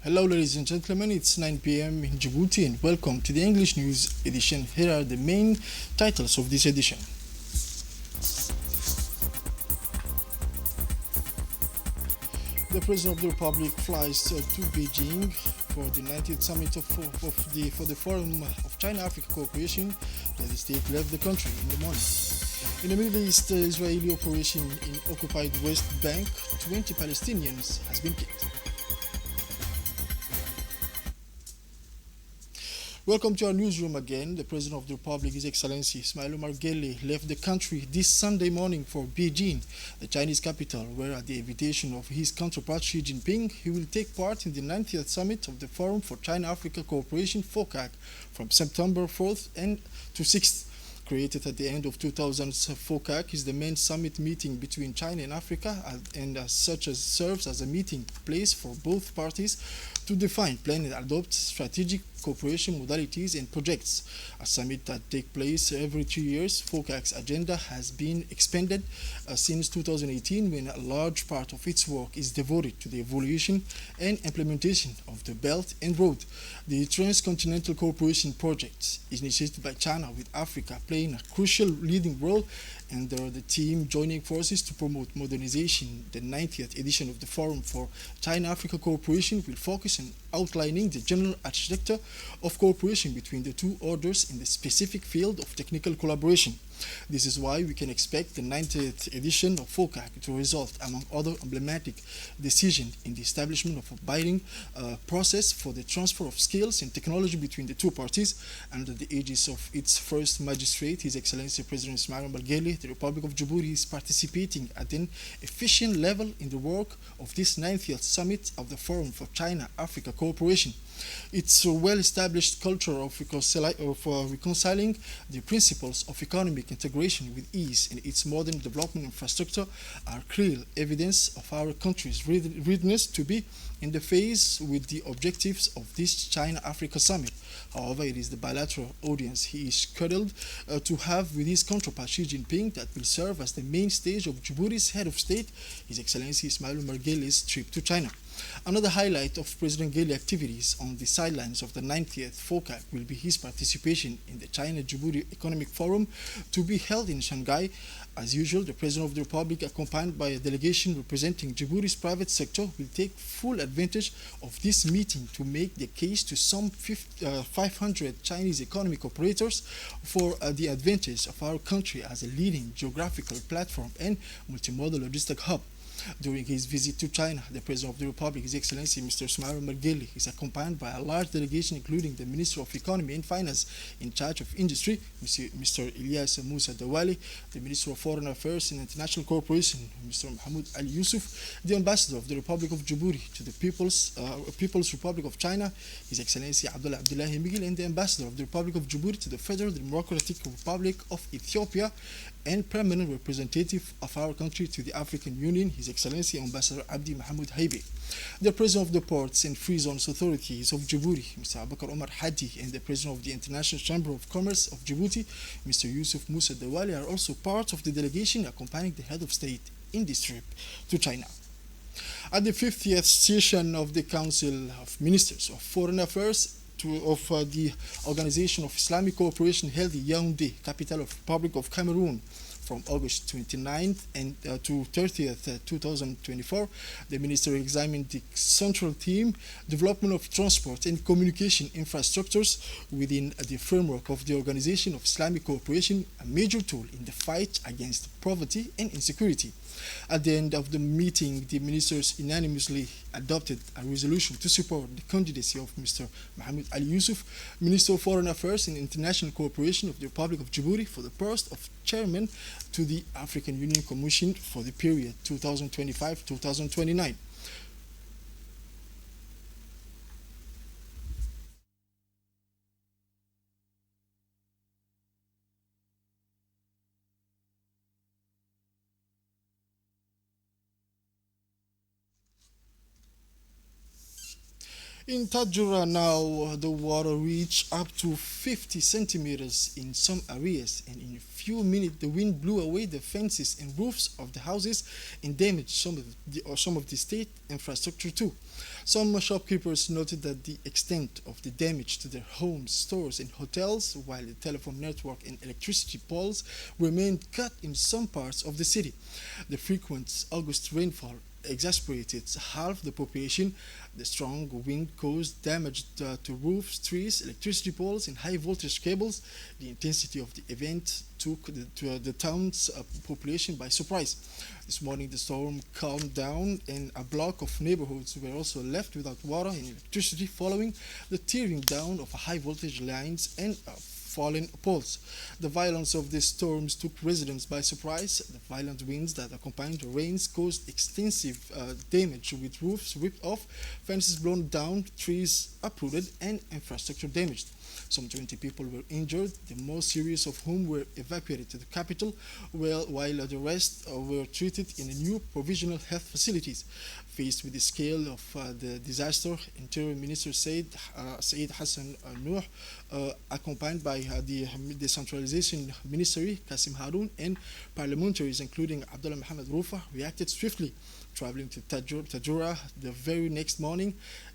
Hello, ladies and gentlemen. It's 9 p.m. in Djibouti, and welcome to the English News edition. Here are the main titles of this edition. The President of the Republic flies to Beijing for the 90th summit for the Forum of China-Africa Cooperation. The state left the country in the morning. In the Middle East, the Israeli operation in occupied West Bank, 20 Palestinians has been killed. Welcome to our newsroom again. The President of the Republic, His Excellency Ismail Omar Guelleh, left the country this Sunday morning for Beijing, the Chinese capital, where at the invitation of his counterpart Xi Jinping, he will take part in the 90th summit of the Forum for China-Africa Cooperation, FOCAC, from September 4th to 6th. Created at the end of 2000, FOCAC is the main summit meeting between China and Africa, and as such serves as a meeting place for both parties to define, plan and adopt strategic cooperation modalities and projects. A summit that takes place every 2 years, FOCAC's agenda has been expanded since 2018, when a large part of its work is devoted to the evaluation and implementation of the Belt and Road. The Transcontinental Cooperation Project is initiated by China, with Africa playing a crucial leading role, and the team joining forces to promote modernization. The 90th edition of the Forum for China-Africa Cooperation will focus on outlining the general architecture of cooperation between the two orders in the specific field of technical collaboration. This is why we can expect the 90th edition of FOCAC to result, among other emblematic decisions, in the establishment of a binding process for the transfer of skills and technology between the two parties under the aegis of its first magistrate, His Excellency President Ismail Omar Guelleh. The Republic of Djibouti is participating at an efficient level in the work of this 90th summit of the Forum for China-Africa Cooperation. Its well-established culture of reconciling the principles of economic integration with ease and its modern development infrastructure are clear evidence of our country's readiness to be in the phase with the objectives of this China-Africa summit. However, it is the bilateral audience he is scheduled to have with his counterpart Xi Jinping that will serve as the main stage of Djibouti's head of state, His Excellency Ismail Omar Guelleh's trip to China. Another highlight of President Guelleh activities on the sidelines of the 90th FOCAC will be his participation in the China-Djibouti Economic Forum to be held in Shanghai. As usual, the President of the Republic, accompanied by a delegation representing Djibouti's private sector, will take full advantage of this meeting to make the case to some 500 Chinese economic operators for the advantage of our country as a leading geographical platform and multimodal logistic hub. During his visit to China, the President of the Republic, His Excellency Mr. Ismail Omar Guelleh, is accompanied by a large delegation including the Minister of Economy and Finance in charge of industry, Mr. Ilyas Musa Dawali, the Minister of Foreign Affairs and International Cooperation, Mr. Mahmoud Ali Yusuf, the Ambassador of the Republic of Djibouti to the People's Republic of China, His Excellency Abdullah Abdullahi Miguel, and the Ambassador of the Republic of Djibouti to the Federal Democratic Republic of Ethiopia, and permanent representative of our country to the African Union, His Excellency Ambassador Abdi Mahmoud Haibi. The President of the Ports and Free Zones Authorities of Djibouti, Mr. Abakar Omar Hadi, and the President of the International Chamber of Commerce of Djibouti, Mr. Yusuf Musa Dawali, are also part of the delegation accompanying the head of state in this trip to China. At the 50th session of the Council of Ministers of Foreign Affairs of the Organization of Islamic Cooperation held in Yaoundé, capital of Republic of Cameroon, from August 29th to 30th, 2024, the minister examined the central theme, development of transport and communication infrastructures within the framework of the Organization of Islamic Cooperation, a major tool in the fight against poverty and insecurity. At the end of the meeting, the ministers unanimously adopted a resolution to support the candidacy of Mr. Mahmoud Ali Yusuf, Minister of Foreign Affairs and International Cooperation of the Republic of Djibouti, for the post of chairman to the African Union Commission for the period 2025-2029. In Tajura now, the water reached up to 50 centimeters in some areas, and in a few minutes, the wind blew away the fences and roofs of the houses and damaged some of the state infrastructure too. Some shopkeepers noted that the extent of the damage to their homes, stores, and hotels, while the telephone network and electricity poles remained cut in some parts of the city. The frequent August rainfall exasperated half the population. The strong wind caused damage to roofs, trees, electricity poles, and high voltage cables. The intensity of the event took the town's population by surprise. This morning, the storm calmed down, and a block of neighborhoods were also left without water and electricity following the tearing down of high voltage lines and fallen poles. The violence of these storms took residents by surprise. The violent winds that accompanied the rains caused extensive damage, with roofs ripped off, fences blown down, trees uprooted, and infrastructure damaged. Some 20 people were injured, the most serious of whom were evacuated to the capital, while the rest were treated in new provisional health facilities. Faced with the scale of the disaster, Interior Minister Said Hassan Nuh, accompanied by the Decentralization Ministry Qasim Harun, and parliamentaries including Abdullah Mohamed Rufa, reacted swiftly. Traveling to Tajura the very next morning,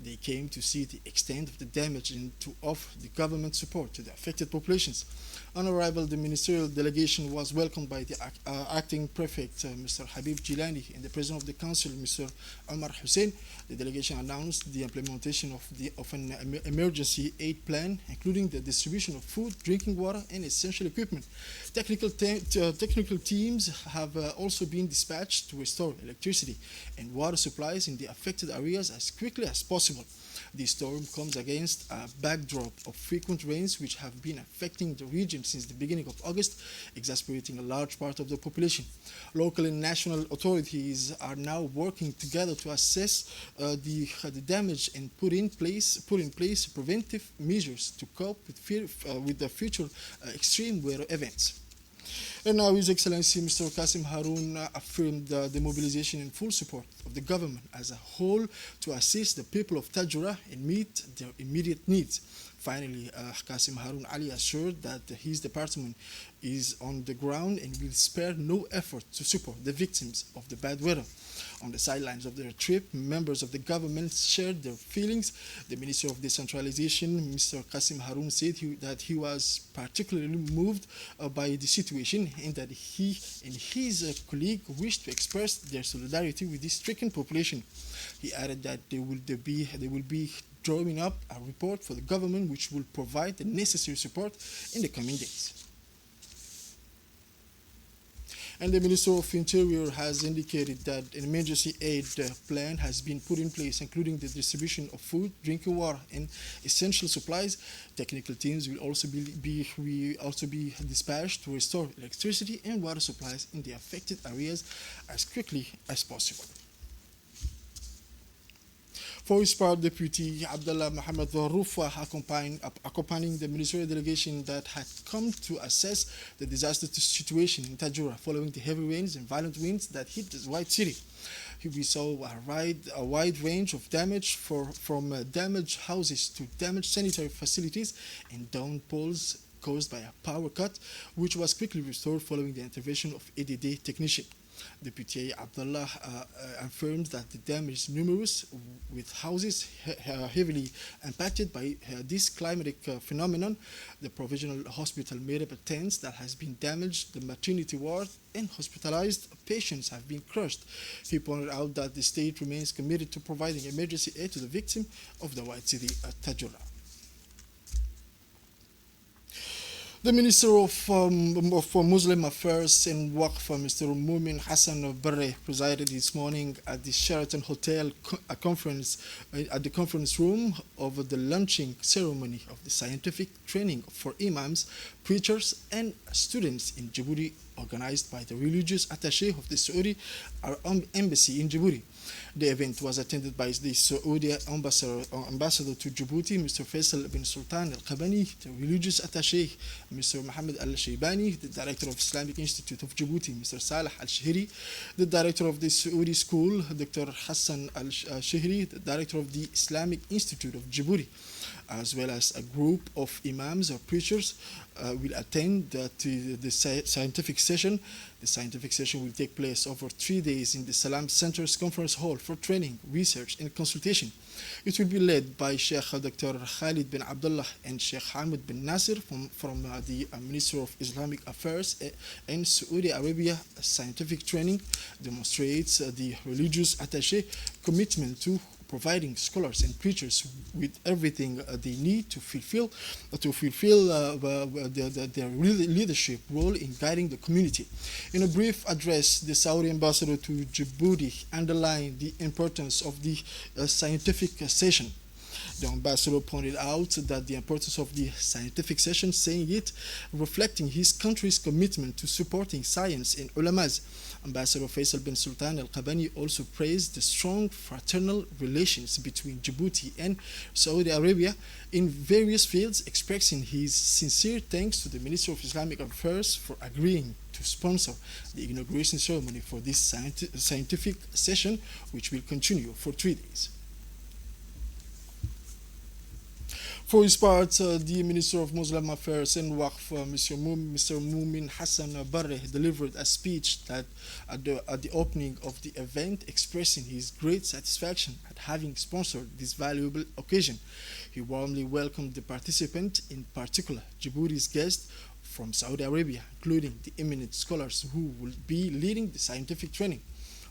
they came to see the extent of the damage and to offer the government support to the affected populations. On arrival, the ministerial delegation was welcomed by the acting prefect, Mr. Habib Jilani, and the president of the council, Mr. Omar Hussein. The delegation announced the implementation of an emergency aid plan, including the distribution of food, drinking water, and essential equipment. Technical teams have also been dispatched to restore electricity and water supplies in the affected areas as quickly as possible. The storm comes against a backdrop of frequent rains which have been affecting the region since the beginning of August, exasperating a large part of the population. Local and national authorities are now working together to assess the damage and put in place preventive measures to cope with the future extreme weather events. And now His Excellency Mr. Qasim Harun affirmed the mobilization and full support of the government as a whole to assist the people of Tajura and meet their immediate needs. Finally, Qasim Harun Ali assured that his department is on the ground and will spare no effort to support the victims of the bad weather. On the sidelines of their trip, members of the government shared their feelings. The Minister of Decentralization, Mr. Qasim Harun, said that he was particularly moved by the situation and that he and his colleague wished to express their solidarity with the stricken population. He added that they will be drawing up a report for the government which will provide the necessary support in the coming days. And the Minister of Interior has indicated that an emergency aid plan has been put in place, including the distribution of food, drinking water, and essential supplies. Technical teams will also be dispatched to restore electricity and water supplies in the affected areas as quickly as possible. For his part, Deputy Abdullah Mohamed Rufa, accompanying the ministerial delegation that had come to assess the disaster situation in Tajura following the heavy rains and violent winds that hit the White City. We saw a wide range of damage from damaged houses to damaged sanitary facilities and down poles caused by a power cut, which was quickly restored following the intervention of ADD technician. Deputy Abdullah affirmed that the damage is numerous, with houses heavily impacted by this climatic phenomenon. The provisional hospital made up of tents that has been damaged, the maternity ward and hospitalized patients have been crushed. He pointed out that the state remains committed to providing emergency aid to the victim of the White City Tajura. The Minister for Muslim Affairs and Waqf, Mr. Mumin Hassan Barre, presided this morning at the Sheraton Hotel at the conference room over the launching ceremony of the scientific training for imams, preachers, and students in Djibouti organized by the religious attaché of the Saudi embassy in Djibouti. The event was attended by the Saudi ambassador to Djibouti, Mr. Faisal bin Sultan Al-Qabani, the religious attaché, Mr. Mohammed Al-Shaybani, the director of Islamic Institute of Djibouti, Mr. Saleh Al-Shihri, the director of the Saudi School, Dr. Hassan Al-Shihri, the director of the Islamic Institute of Djibouti, as well as a group of imams or preachers will attend the scientific session. The scientific session will take place over 3 days in the Salam Center's conference hall for training, research, and consultation. It will be led by Sheikh Dr. Khalid bin Abdullah and Sheikh Hamid bin Nasir from the Ministry of Islamic Affairs in Saudi Arabia. Scientific training demonstrates the religious attaché commitment to providing scholars and preachers with everything they need to fulfill their leadership role in guiding the community. In a brief address, the Saudi ambassador to Djibouti underlined the importance of the scientific session. The ambassador pointed out that the importance of the scientific session, saying it reflecting his country's commitment to supporting science and ulamas. Ambassador Faisal bin Sultan Al-Qabani also praised the strong fraternal relations between Djibouti and Saudi Arabia in various fields, expressing his sincere thanks to the Ministry of Islamic Affairs for agreeing to sponsor the inauguration ceremony for this scientific session, which will continue for 3 days. For his part, the Minister of Muslim Affairs and Waqf, Mr. Mumin Hassan Barre, delivered a speech at the opening of the event, expressing his great satisfaction at having sponsored this valuable occasion. He warmly welcomed the participants, in particular Djibouti's guests from Saudi Arabia, including the eminent scholars who will be leading the scientific training.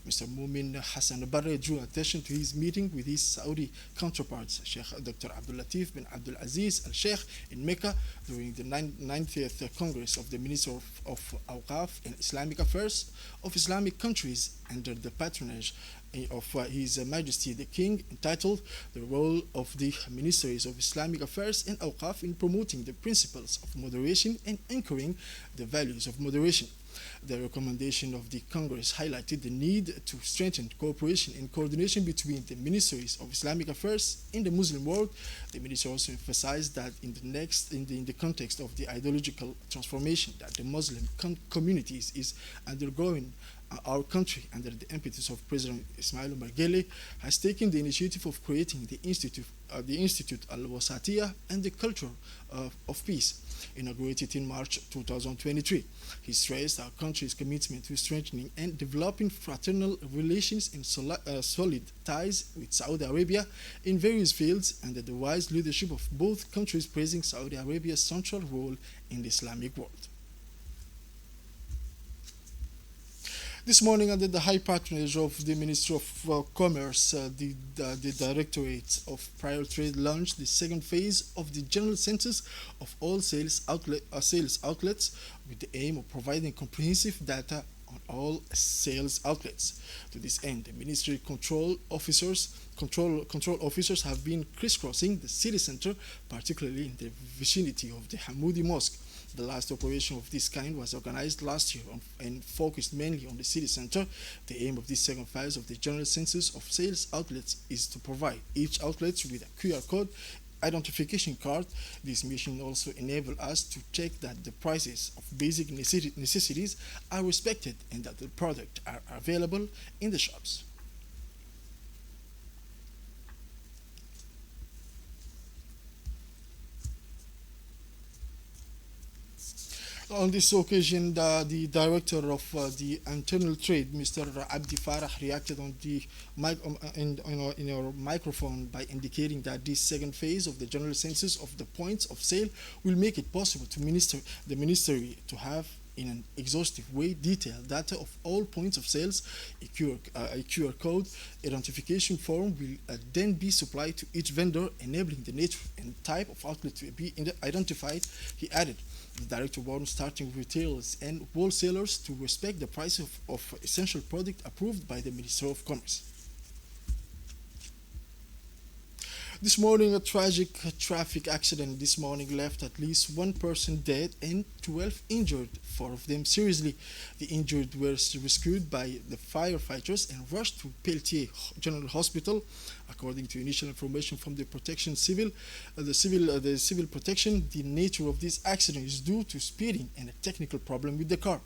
Mr. Mumin Hassan Barre drew attention to his meeting with his Saudi counterparts, Sheikh Dr. Abdul Latif bin Abdul Aziz Al Sheikh in Mecca during the 90th Congress of the Minister of Awqaf and Islamic Affairs of Islamic countries under the patronage of His Majesty the King, entitled "The Role of the Ministries of Islamic Affairs and Awqaf in Promoting the Principles of Moderation and Anchoring the Values of Moderation." The recommendation of the Congress highlighted the need to strengthen cooperation and coordination between the Ministries of Islamic Affairs in the Muslim world. The minister also emphasized that in the context of the ideological transformation that the Muslim communities is undergoing, our country, under the impetus of President Ismail Omar Guelleh, has taken the initiative of creating the Institute Al-Wasatiyah and the Culture of Peace, inaugurated in March 2023. He stressed our country's commitment to strengthening and developing fraternal relations and solid ties with Saudi Arabia in various fields under the wise leadership of both countries, praising Saudi Arabia's central role in the Islamic world. This morning, under the high patronage of the Ministry of Commerce, the Directorate of Prior Trade launched the second phase of the general census of all sales outlets with the aim of providing comprehensive data on all sales outlets. To this end, the Ministry control officers have been crisscrossing the city center, particularly in the vicinity of the Hamoudi Mosque. The last operation of this kind was organized last year and focused mainly on the city center. The aim of this second phase of the general census of sales outlets is to provide each outlet with a QR code identification card. This mission also enables us to check that the prices of basic necessities are respected and that the products are available in the shops. On this occasion, the director of the internal trade, Mr. Abdi Farah, reacted on the in our microphone by indicating that this second phase of the general census of the points of sale will make it possible to the ministry to have in an exhaustive way detailed data of all points of sales. A QR code identification form will then be supplied to each vendor, enabling the nature and type of outlet to be identified, he added. The director warned starting retailers and wholesalers to respect the price of essential product approved by the Ministry of Commerce. This morning, a tragic traffic accident this morning left at least one person dead and 12 injured, four of them seriously. The injured were rescued by the firefighters and rushed to Pelletier General Hospital. According to initial information from the protection civil, the civil protection, the nature of this accident is due to speeding and a technical problem with the car.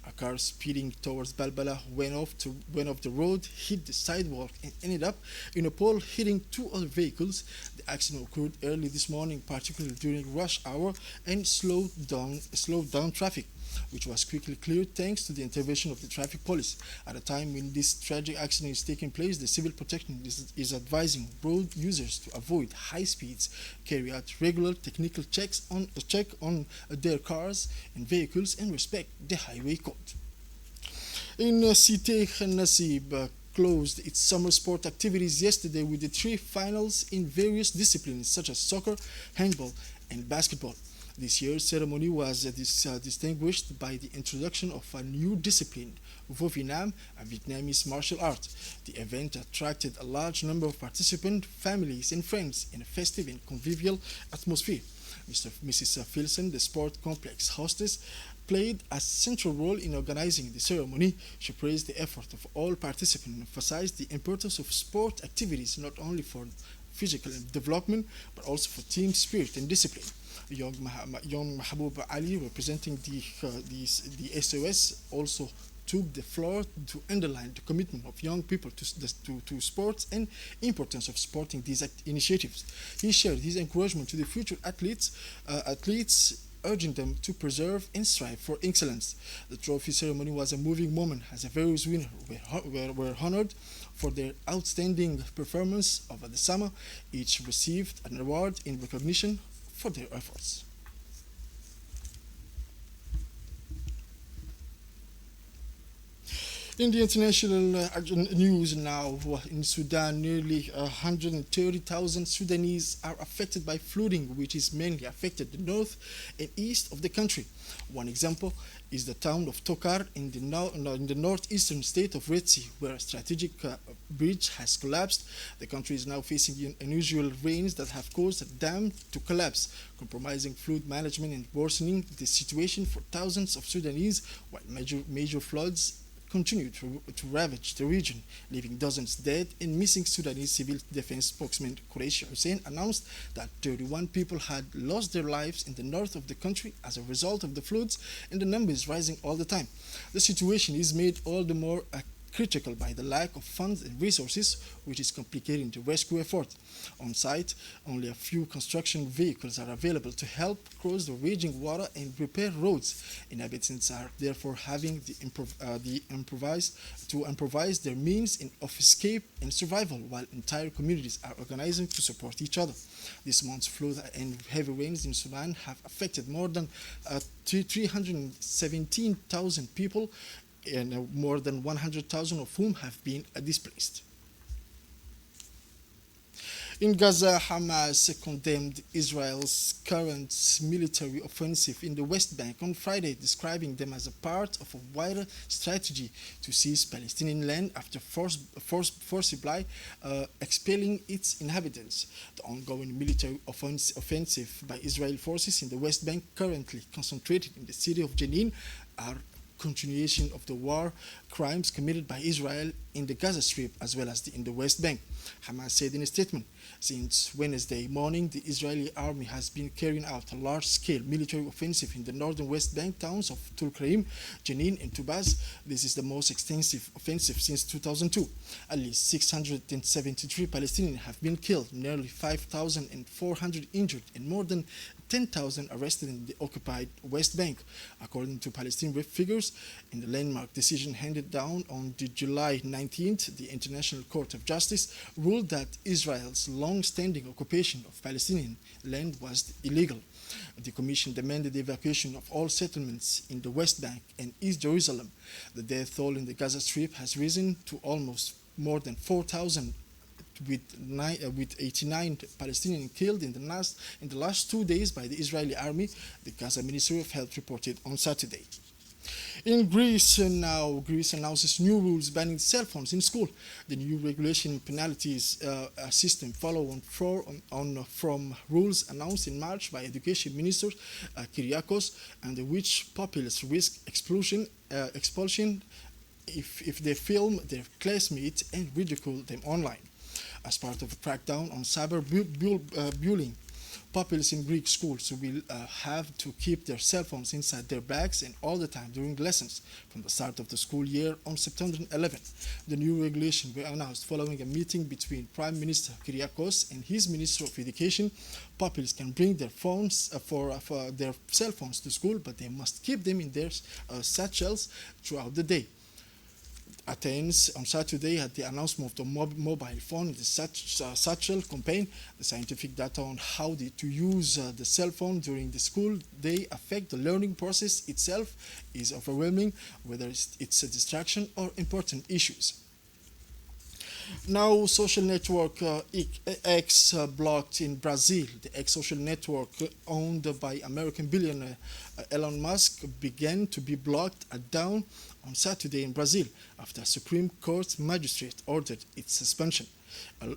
A car speeding towards Balbala went off the road, hit the sidewalk, and ended up in a pole, hitting two other vehicles. The accident occurred early this morning, particularly during rush hour, and slowed down traffic, which was quickly cleared thanks to the intervention of the traffic police. At a time when this tragic accident is taking place, the civil protection is advising road users to avoid high speeds, carry out regular technical checks on their cars and vehicles, and respect the highway code. In Cité Nasib closed its summer sport activities yesterday with the three finals in various disciplines such as soccer, handball, and basketball. This year's ceremony was distinguished by the introduction of a new discipline, Vo Vietnam, a Vietnamese martial art. The event attracted a large number of participants, families, and friends in a festive and convivial atmosphere. Mrs. Filson, the sport complex hostess, played a central role in organizing the ceremony. She praised the effort of all participants and emphasized the importance of sport activities not only for physical development but also for team spirit and discipline. Young Mahbub Ali, representing the SOS, also took the floor to underline the commitment of young people to sports and importance of supporting these initiatives. He shared his encouragement to the future athletes, urging them to preserve and strive for excellence. The trophy ceremony was a moving moment as the various winners were honored for their outstanding performance over the summer. Each received an award in recognition for their efforts. In the international news now, in Sudan, nearly 130,000 Sudanese are affected by flooding, which is mainly affected the north and east of the country. One example is the town of Tokar in the northeastern state of Red Sea, where a strategic bridge has collapsed. The country is now facing unusual rains that have caused a dam to collapse, compromising flood management and worsening the situation for thousands of Sudanese, while major floods continue to ravage the region, leaving dozens dead and missing. Sudanese civil defense spokesman Qureshi Hussein announced that 31 people had lost their lives in the north of the country as a result of the floods, and the number is rising all the time. The situation is made all the more critical by the lack of funds and resources, which is complicating the rescue effort. On site, only a few construction vehicles are available to help cross the raging water and repair roads. Inhabitants are therefore having to improvise their means of escape and survival, while entire communities are organizing to support each other. This month's flood and heavy rains in Sudan have affected more than 317,000 people, and more than 100,000 of whom have been displaced. In Gaza, Hamas condemned Israel's current military offensive in the West Bank on Friday, describing them as a part of a wider strategy to seize Palestinian land after forcibly expelling its inhabitants. The ongoing military offensive by Israeli forces in the West Bank, currently concentrated in the city of Jenin, are continuation of the war crimes committed by Israel in the Gaza Strip as well as in the West Bank. Hamas said in a statement, since Wednesday morning, the Israeli army has been carrying out a large-scale military offensive in the northern West Bank towns of Tulkarem, Jenin, and Tubas. This is the most extensive offensive since 2002. At least 673 Palestinians have been killed, nearly 5,400 injured, and more than 10,000 arrested in the occupied West Bank, according to Palestinian figures. In the landmark decision handed down on July 19th, the International Court of Justice ruled that Israel's long-standing occupation of Palestinian land was illegal. The Commission demanded the evacuation of all settlements in the West Bank and East Jerusalem. The death toll in the Gaza Strip has risen to almost more than 4,000, with 89 Palestinians killed in the last 2 days by the Israeli army, the Gaza Ministry of Health reported on Saturday. In Greece now, Greece announces new rules banning cell phones in school. The new regulation penalties system follow from rules announced in March by Education Minister Kyriakos, and which pupils risk expulsion if they film their classmates and ridicule them online. As part of a crackdown on cyberbullying, pupils in Greek schools will have to keep their cell phones inside their bags and all the time during lessons from the start of the school year on September 11. The new regulation were announced following a meeting between Prime Minister Kyriakos and his Minister of Education. Pupils can bring their phones for their cell phones to school, but they must keep them in their satchels throughout the day. Athens on Saturday had the announcement of the mobile phone in the satchel campaign. The scientific data on how to use the cell phone during the school day affect the learning process itself is overwhelming, whether it's a distraction or important issues. Now, social network X blocked in Brazil. The X social network owned by American billionaire Elon Musk began to be blocked down on Saturday in Brazil after a Supreme Court magistrate ordered its suspension.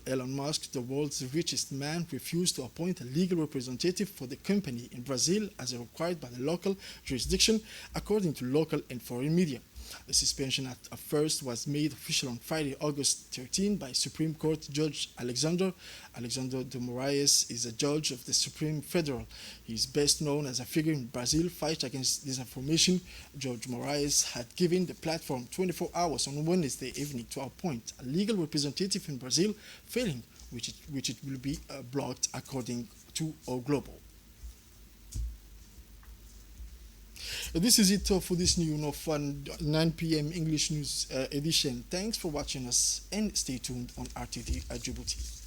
Elon Musk, the world's richest man, refused to appoint a legal representative for the company in Brazil as required by the local jurisdiction, according to local and foreign media. The suspension at first was made official on Friday, August 13, by Supreme Court Judge Alexandre de Moraes is a judge of the Supreme Federal. He is best known as a figure in Brazil fight against disinformation. Judge Moraes had given the platform 24 hours on Wednesday evening to appoint a legal representative in Brazil, failing which it will be blocked according to O Global. This is it for this new 9 p.m. English news edition. Thanks for watching us and stay tuned on RTD Djibouti.